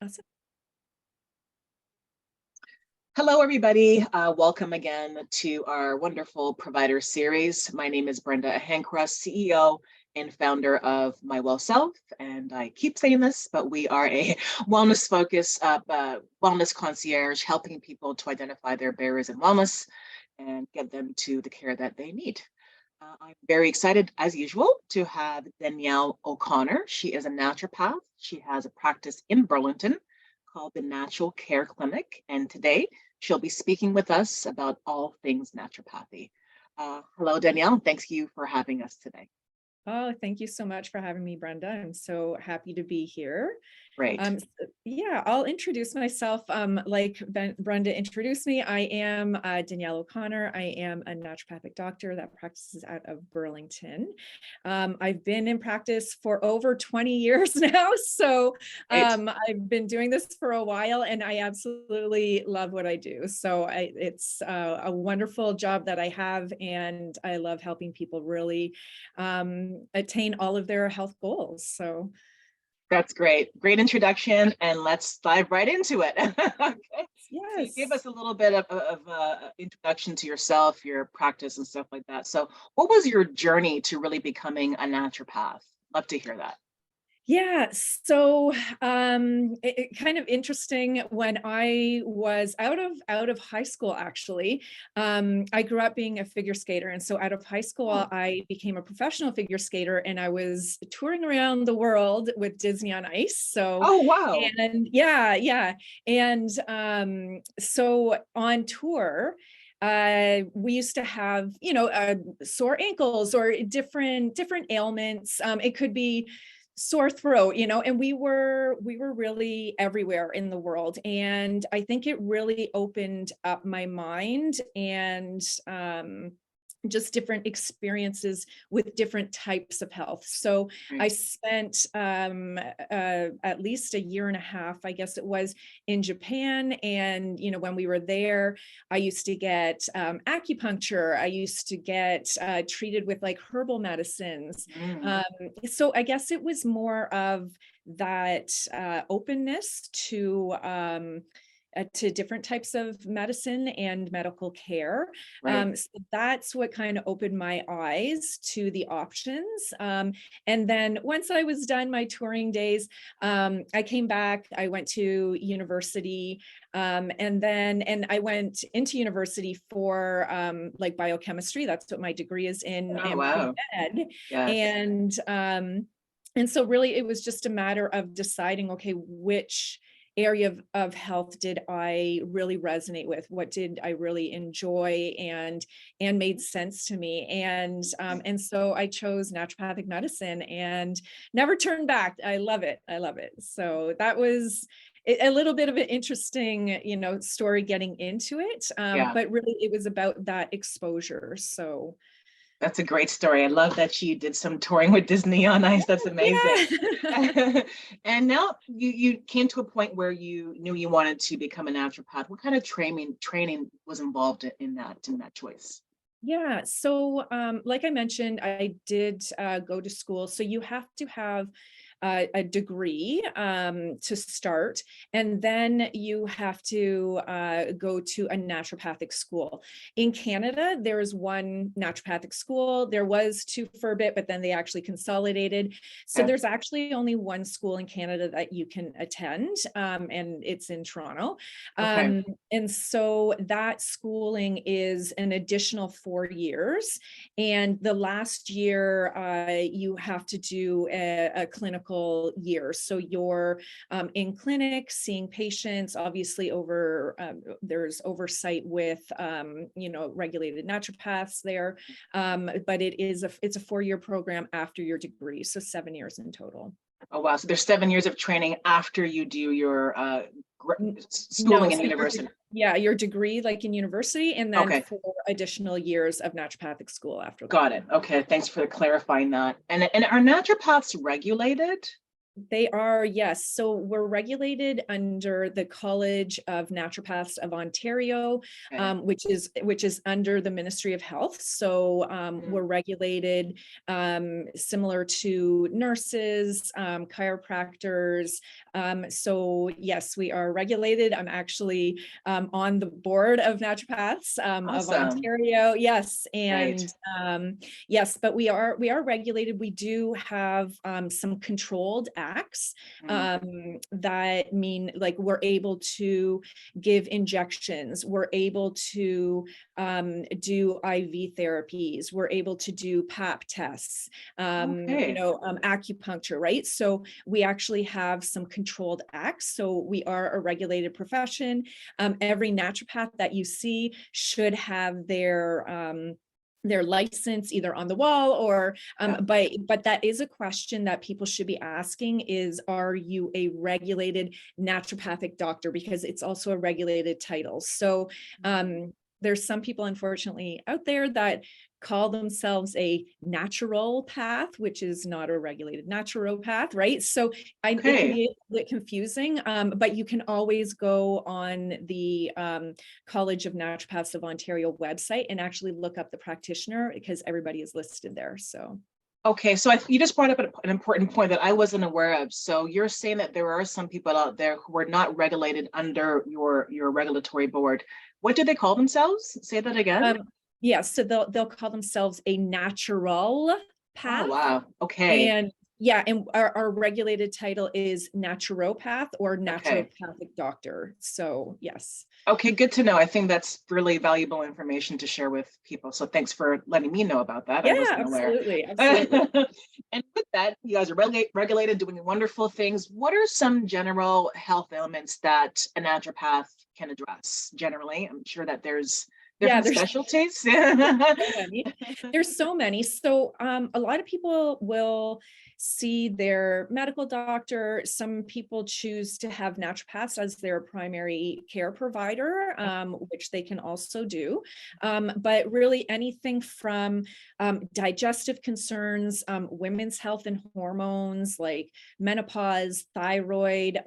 Awesome. Hello, everybody. Welcome again to our wonderful provider series. My name is Brenda Hancross, CEO and founder of My Well Self. And I keep saying this, but we are a wellness focused wellness concierge, helping people to identify their barriers in wellness and get them to the care that they need. I'm very excited, as usual, to have Danielle O'Connor. She is a naturopath. She has a practice in Burlington called the Natural Care Clinic. And today she'll be speaking with us about all things naturopathy. Hello, Danielle. Thanks you for having us today. Oh, thank you so much for having me, Brenda. I'm so happy to be here. Great. Yeah, I'll introduce myself. Like Brenda introduced me, I am Danielle O'Connor. I am a naturopathic doctor that practices out of Burlington. I've been in practice for over 20 years now. So I've been doing this for a while and I absolutely love what I do. So it's a wonderful job that I have, and I love helping people really attain all of their health goals. So That's great. Great introduction, and let's dive right into it. Okay. So you yes. gave us a little bit of introduction to yourself, your practice, and stuff like that. So what was your journey to really becoming a naturopath? Love to hear that. Yeah, so it kind of interesting when I was out of high school. Actually, I grew up being a figure skater, and so out of high school, Oh, I became a professional figure skater, and I was touring around the world with Disney on Ice. So, oh wow. and yeah, and so on tour. We used to have, sore ankles or different ailments. It could be sore throat, and we were really everywhere in the world, and I think it really opened up my mind, and just different experiences with different types of health. So I Right. spent at least a year and a half, I guess it was, in Japan. And, when we were there, I used to get acupuncture. I used to get treated with like herbal medicines. Mm, Um, so I guess it was more of that openness to different types of medicine and medical care. right. So that's what kind of opened my eyes to the options. And then once I was done my touring days, I came back, I went to university, and I went into university for like biochemistry. That's what my degree is in, Oh and wow. pre-med. Yes. And so really it was just a matter of deciding, okay, which area of health did I really resonate with? What did I really enjoy and made sense to me? And so I chose naturopathic medicine and never turned back. I love it. I love it. So that was a little bit of an interesting, story getting into it. Yeah. But really it was about that exposure. So That's a great story. I love that you did some touring with Disney on Ice. That's amazing. yeah. And now you came to a point where you knew you wanted to become a naturopath. What kind of training was involved in that choice? Yeah. So, like I mentioned, I did go to school. So you have to have a degree to start, and then you have to go to a naturopathic school. In Canada, there is one naturopathic school. There was two for a bit, but then they actually consolidated. So Okay. there's actually only one school in Canada that you can attend, and it's in Toronto. Okay. And so that schooling is an additional 4 years. And the last year, you have to do a clinical year. So you're in clinic seeing patients, obviously there's oversight with, regulated naturopaths there. But it's a 4-year program after your degree. So 7 years in total. Oh wow. So there's 7 years of training after you do your N- No, schooling in so university. your degree like in university, and then Okay. 4 additional years of naturopathic school after that. Got it. Okay. Thanks for clarifying that. And are naturopaths regulated? They are, yes. So we're regulated under the College of Naturopaths of Ontario, Okay. which is under the Ministry of Health. So we're regulated similar to nurses, chiropractors. So yes, we are regulated. I'm actually on the board of naturopaths of Awesome. Ontario. Yes, Right. and yes, but we are regulated. We do have some controlled acts Mm. that mean like we're able to give injections, we're able to do IV therapies, we're able to do pap tests, Okay. acupuncture, right? So we actually have some controlled acts. So we are a regulated profession. Every naturopath that you see should have their license either on the wall or Yeah. but that is a question that people should be asking is, are you a regulated naturopathic doctor? Because it's also a regulated title. So there's some people unfortunately out there that call themselves a naturopath, which is not a regulated naturopath, right? So it can Okay. be a bit confusing, but you can always go on the College of Naturopaths of Ontario website and actually look up the practitioner because everybody is listed there. So Okay, so you just brought up an important point that I wasn't aware of. So you're saying that there are some people out there who are not regulated under your regulatory board. What do they call themselves? Say that again. yeah, so they'll call themselves a natural Oh, path. wow. Okay. And yeah, and our regulated title is naturopath or Okay. naturopathic doctor. So yes. Okay, good to know. I think that's really valuable information to share with people. So thanks for letting me know about that. I Yeah, wasn't aware. absolutely. Absolutely. And with that, you guys are regulated, doing wonderful things. What are some general health ailments that a naturopath can address generally? I'm sure that there's Yeah, different there's specialties. so many. There's so many. So a lot of people will see their medical doctor. Some people choose to have naturopaths as their primary care provider, which they can also do. But really anything from digestive concerns, women's health and hormones like menopause, thyroid,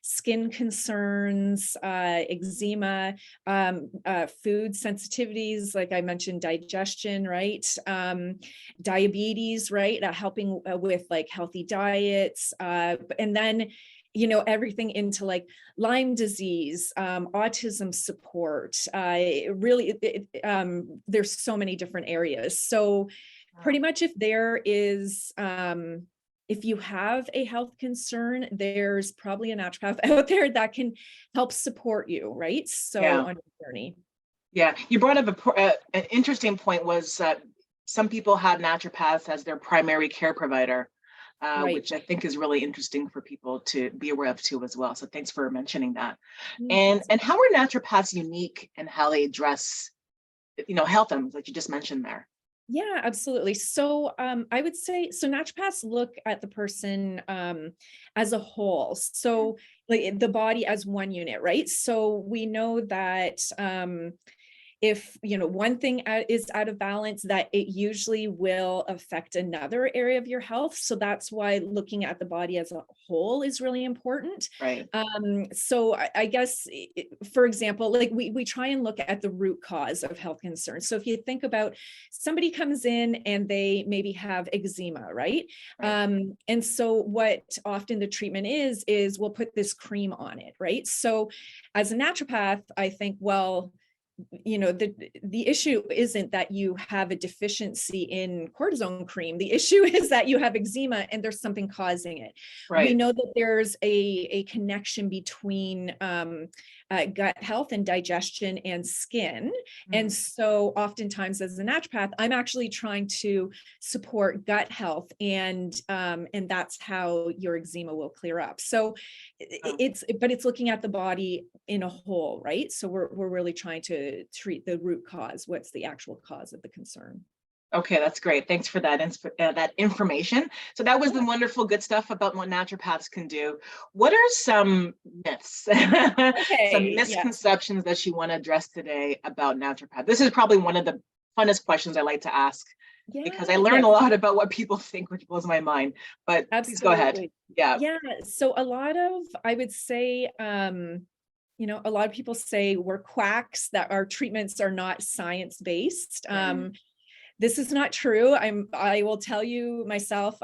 skin concerns, eczema, food sensitivities, like I mentioned, digestion, right? Diabetes, right? Helping with like healthy diets. And then, everything into like Lyme disease, autism support. There's so many different areas. So pretty much if you have a health concern, there's probably a naturopath out there that can help support you, right? So Yeah. on your journey. Yeah, you brought up an interesting point was some people have naturopaths as their primary care provider, Right. which I think is really interesting for people to be aware of too as well. So thanks for mentioning that. Yeah. And how are naturopaths unique in how they address, health ailments like you just mentioned there? Yeah, absolutely. So I would say, so naturopaths look at the person as a whole. So like the body as one unit, right? So we know that if one thing is out of balance, that it usually will affect another area of your health. So that's why looking at the body as a whole is really important. Right. So I guess, for example, like we try and look at the root cause of health concerns. So if you think about somebody comes in and they maybe have eczema, right? And so what often the treatment is we'll put this cream on it, right? So as a naturopath, I think, well, the issue isn't that you have a deficiency in cortisone cream. The issue is that you have eczema and there's something causing it. We Right. know that there's a connection between gut health and digestion and skin. And so oftentimes as a naturopath, I'm actually trying to support gut health, and that's how your eczema will clear up. So it's looking at the body in a whole, right? So we're really trying to treat the root cause. What's the actual cause of the concern? Okay, that's great. Thanks for that information. So that was the wonderful good stuff about what naturopaths can do. What are some myths, some Okay, yeah. misconceptions that you want to address today about naturopath? This is probably one of the funnest questions I like to ask because I Yeah, learn a yes, lot about what people think, which blows my mind. But please go ahead. absolutely. Yeah. Yeah, so a lot of, I would say, a lot of people say we're quacks, that our treatments are not science-based. Mm, This is not true. I will tell you myself,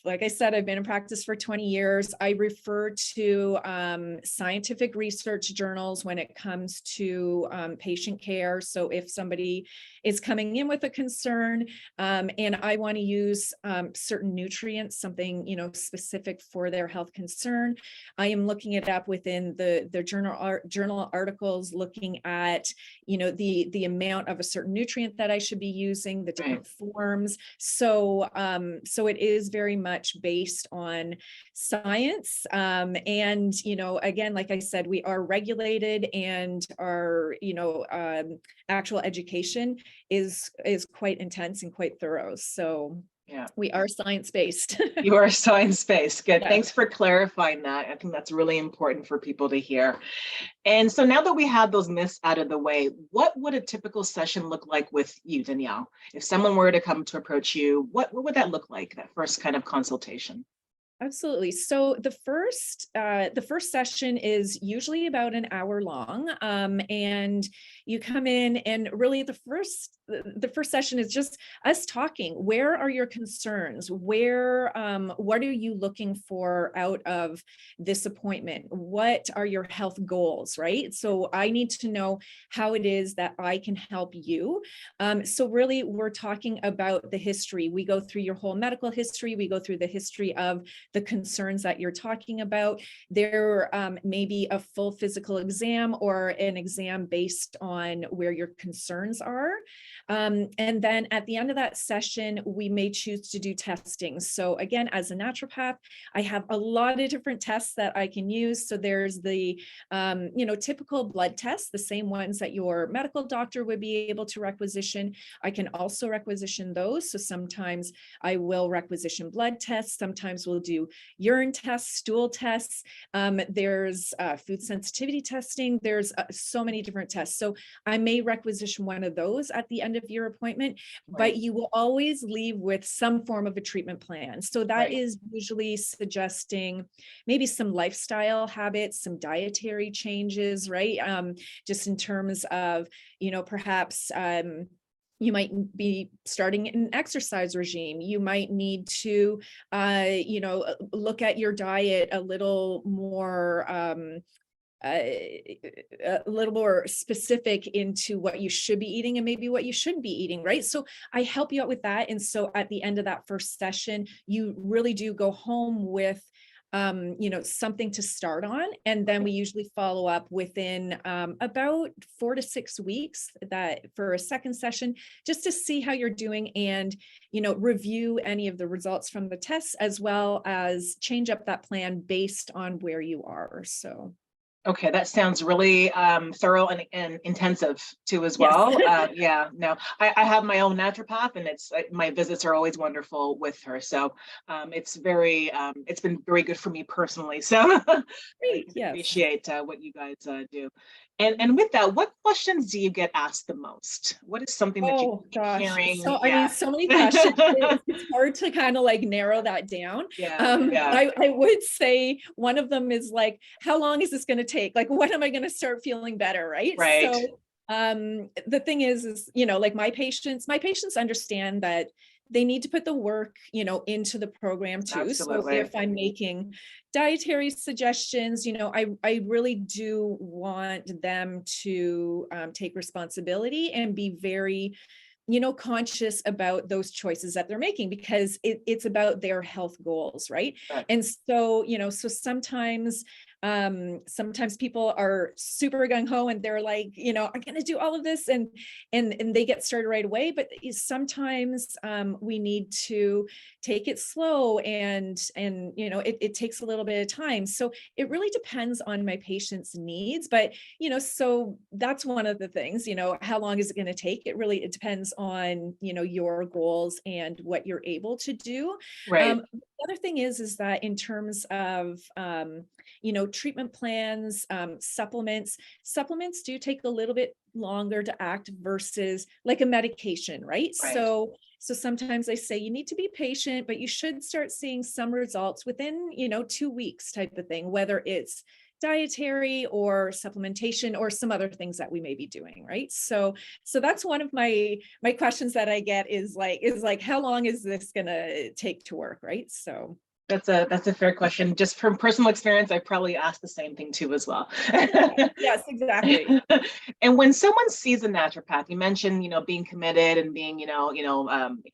like I said, I've been in practice for 20 years. I refer to scientific research journals when it comes to patient care. So if somebody is coming in with a concern and I want to use certain nutrients, something, specific for their health concern, I am looking it up within the journal articles, looking at, the amount of a certain nutrient that I should be using, the right. different forms. So it is very much based on science. And, again, like I said, we are regulated, and our, actual education is quite intense and quite thorough. So Yeah. we are science-based. You are science-based. Good. Yes. Thanks for clarifying that. I think that's really important for people to hear. And so now that we have those myths out of the way, what would a typical session look like with you, Danielle? If someone were to come to approach you, what would that look like, that first kind of consultation? Absolutely. So the first session is usually about an hour long, and you come in, and really the first session is just us talking. Where are your concerns? What are you looking for out of this appointment? What are your health goals? Right. So I need to know how it is that I can help you. So really, we're talking about the history. We go through your whole medical history. We go through the history of the concerns that you're talking about. There may be a full physical exam or an exam based on where your concerns are. And then at the end of that session, we may choose to do testing. So again, as a naturopath, I have a lot of different tests that I can use. So there's the, typical blood tests, the same ones that your medical doctor would be able to requisition. I can also requisition those. So sometimes I will requisition blood tests. Sometimes we'll do urine tests, stool tests. There's food sensitivity testing. There's so many different tests. So I may requisition one of those at the end of your appointment, Right. but you will always leave with some form of a treatment plan. So that Right. is usually suggesting maybe some lifestyle habits, some dietary changes, right? Just in terms of, perhaps you might be starting an exercise regime. You might need to, look at your diet a little more, a little more specific into what you should be eating and maybe what you shouldn't be eating, right? So I help you out with that. And so at the end of that first session, you really do go home with something to start on. And then we usually follow up within about 4 to 6 weeks that for a second session, just to see how you're doing and, review any of the results from the tests, as well as change up that plan based on where you are. So. Okay, that sounds really thorough and intensive too as Yes. well. Yeah, no, I have my own naturopath, and my visits are always wonderful with her. So it's it's been very good for me personally. So I Great. can Yes. appreciate what you guys do. And with that, what questions do you get asked the most? What is something that you Oh keep gosh. hearing? So, I mean, Yeah. so many questions. It's hard to kind of like narrow that down. Yeah, yeah, I would say one of them is like, how long is this going to take? Like, when am I going to start feeling better? Right. right, So, the thing is, like my patients understand that they need to put the work, into the program too. So absolutely. if I'm making dietary suggestions, I really do want them to take responsibility and be very, conscious about those choices that they're making, because it's about their health goals, right? Right. And so, so sometimes people are super gung-ho and they're like, I'm going to do all of this, and they get started right away. But sometimes we need to take it slow, and it takes a little bit of time. So it really depends on my patient's needs. But so that's one of the things, how long is it going to take? It depends on your goals and what you're able to do. Right. other thing is that in terms of, treatment plans, supplements do take a little bit longer to act versus like a medication, right? Right. So sometimes I say you need to be patient, but you should start seeing some results within, 2 weeks type of thing, whether it's dietary or supplementation or some other things that we may be doing, right? So that's one of my questions that I get is like how long is this gonna take to work, right? So That's a fair question. Just from personal experience, I probably asked the same thing too as well. yes, exactly. And when someone sees a naturopath, you mentioned, being committed and being,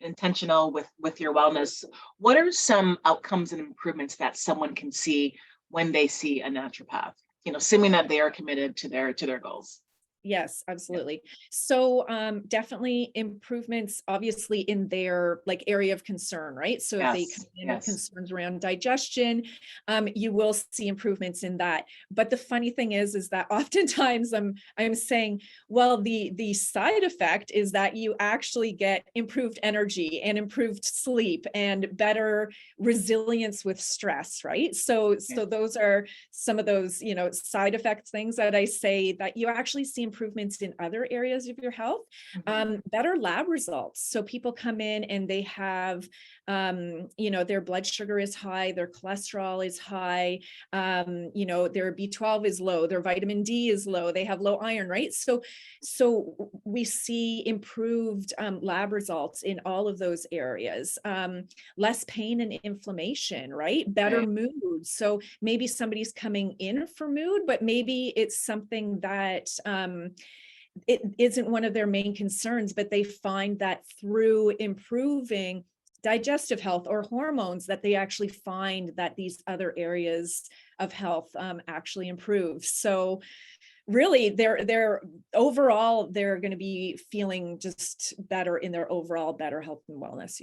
intentional with your wellness. What are some outcomes and improvements that someone can see when they see a naturopath? Assuming that they are committed to their goals. Yes, Yeah. absolutely. So definitely improvements obviously in their like area of concern, right? So if they come Yes. in with Yes. concerns around digestion, you will see improvements in that. But the funny thing is that oftentimes I'm saying, well, the side effect is that you actually get improved energy and improved sleep and better resilience with stress, right? So those are some of those, side effects things that I say that you actually see improvements in other areas of your health, better lab results. So people come in and they have, their blood sugar is high, their cholesterol is high, their B12 is low, their vitamin D is low, they have low iron, right? So we see improved lab results in all of those areas, less pain and inflammation, right? Better mood. So maybe somebody's coming in for mood, but maybe it's something that it isn't one of their main concerns, but they find that through improving digestive health or hormones that they actually find that these other areas of health actually improve. So really they're overall they're going to be feeling just better in their overall better health and wellness,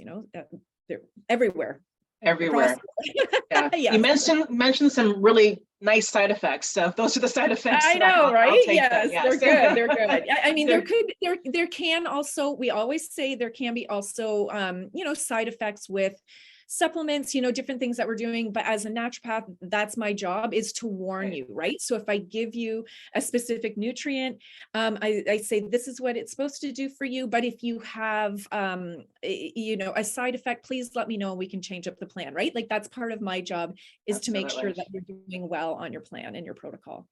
they're everywhere across. Everywhere. Yeah. You Yes, mentioned some really nice side effects. So if those are the side effects, I know, I'll right? take that. Yes, Yes. they're good. They're good. I mean, They're- there can also, we always say there can be also, side effects with supplements, different things that we're doing. But as a naturopath, that's my job, is to warn you, right? So if I give you a specific nutrient, I say, this is what it's supposed to do for you. But if you have, a side effect, please let me know. We can change up the plan, right? Like that's part of my job, is to make sure Absolutely. that you're doing well on your plan and your protocol.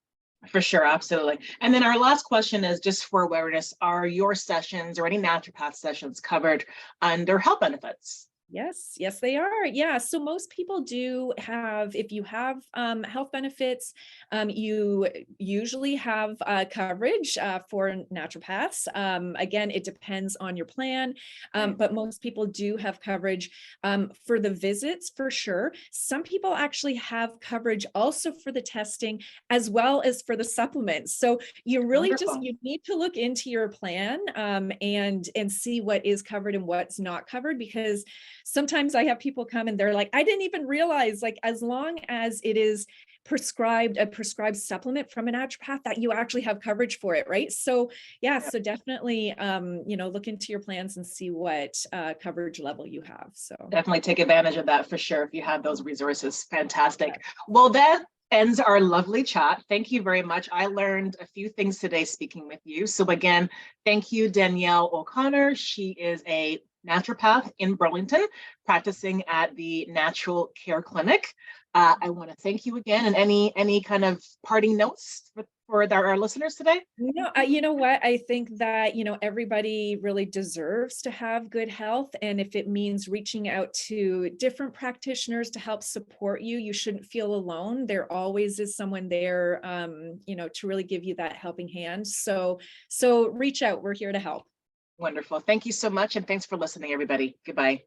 For sure, absolutely. And then our last question is just for awareness, are your sessions or any naturopath sessions covered under health benefits? Yes, they are. Yeah. So most people do have, if you have health benefits, you usually have coverage for naturopaths. Again, it depends on your plan, but most people do have coverage for the visits for sure. Some people actually have coverage also for the testing as well as for the supplements. So you really Wonderful. you need to look into your plan and see what is covered and what's not covered, because sometimes I have people come and they're like, I didn't even realize, like, as long as it is a prescribed supplement from a naturopath, that you actually have coverage for it, right? So yeah, so definitely look into your plans and see what coverage level you have. So Definitely take advantage of that for sure if you have those resources. Fantastic. Well, that ends our lovely chat. Thank you very much. I learned a few things today speaking with you. So again, thank you, Danielle O'Connor. She is a naturopath in Burlington, practicing at the Natural Care Clinic. I want to thank you again. And any kind of parting notes for our listeners today? You know what? I think that, everybody really deserves to have good health. And if it means reaching out to different practitioners to help support you, you shouldn't feel alone. There always is someone there, to really give you that helping hand. So reach out. We're here to help. Wonderful. Thank you so much. And thanks for listening, everybody. Goodbye.